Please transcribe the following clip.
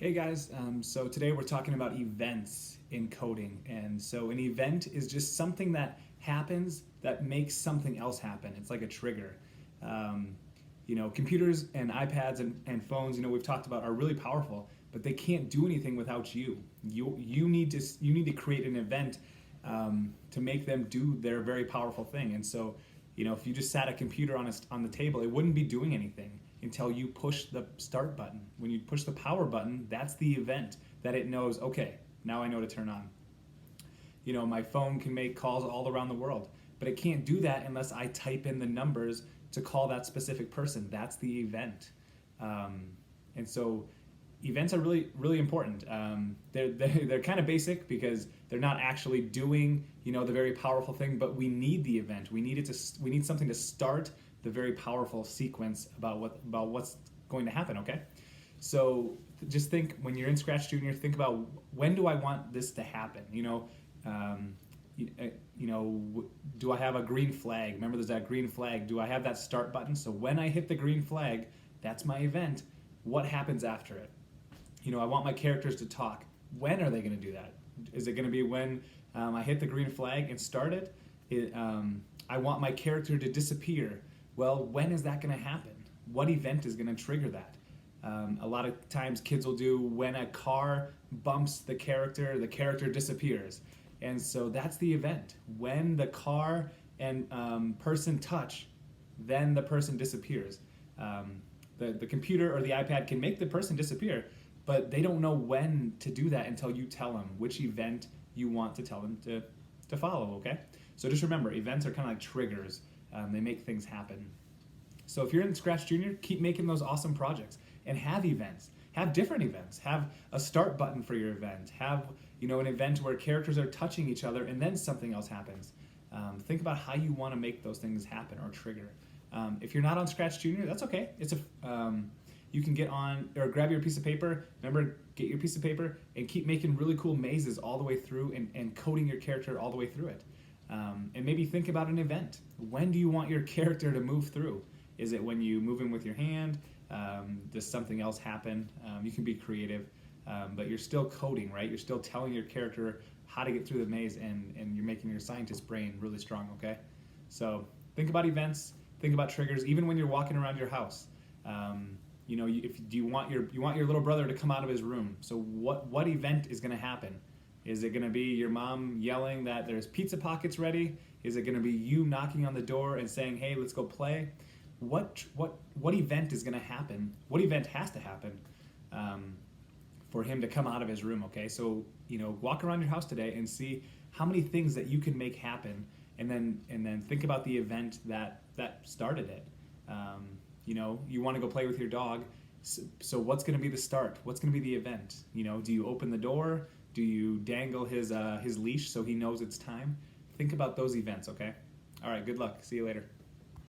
Hey guys, so today we're talking about events in coding. And so an event is just something that happens that makes something else happen. It's like a trigger. Um, Computers and iPads and phones, we've talked about are really powerful, but they can't do anything without you. You need to create an event to make them do their very powerful thing. And so, if you just sat a computer on the table, it wouldn't be doing anything until you push the start button. When you push the power button, that's the event that it knows, okay, now I know to turn on. My phone can make calls all around the world, but it can't do that unless I type in the numbers to call that specific person. That's the event. And so events are really, really important. They're kind of basic because they're not actually doing, the very powerful thing, but we need the event. We need something to start the very powerful sequence about what's going to happen, okay? So just think, when you're in Scratch Junior, think about, when do I want this to happen? Um, do I have a green flag? Remember, there's that green flag. Do I have that start button? So when I hit the green flag, that's my event. What happens after it? I want my characters to talk. When are they going to do that? Is it going to be when I hit the green flag and start it? I want my character to disappear. Well, when is that going to happen? What event is going to trigger that? A lot of times kids will do, when a car bumps the character disappears. And so that's the event. When the car and person touch, then the person disappears. The computer or the iPad can make the person disappear, but they don't know when to do that until you tell them which event you want to tell them to follow, okay? So just remember, events are kind of like triggers. They make things happen. So if you're in Scratch Junior, keep making those awesome projects and have events. Have different events. Have a start button for your event. Have an event where characters are touching each other and then something else happens. Think about how you want to make those things happen or trigger. If you're not on Scratch Junior, that's okay. You can get on, or grab your piece of paper. Remember, get your piece of paper and keep making really cool mazes all the way through and coding your character all the way through it. And maybe think about an event. When do you want your character to move through? Is it when you move in with your hand? Does something else happen? You can be creative, but you're still coding, right? You're still telling your character how to get through the maze, and you're making your scientist brain really strong, okay? So think about events, think about triggers, even when you're walking around your house. Do you want your little brother to come out of his room? So what event is going to happen? Is it going to be your mom yelling that there's pizza pockets ready? Is it going to be you knocking on the door and saying, "Hey, let's go play"? What event is going to happen? What event has to happen for him to come out of his room? Okay, so walk around your house today and see how many things that you can make happen, and then think about the event that started it. You want to go play with your dog. So what's going to be the start? What's going to be the event? Do you open the door? Do you dangle his leash so he knows it's time? Think about those events, okay? All right, good luck. See you later.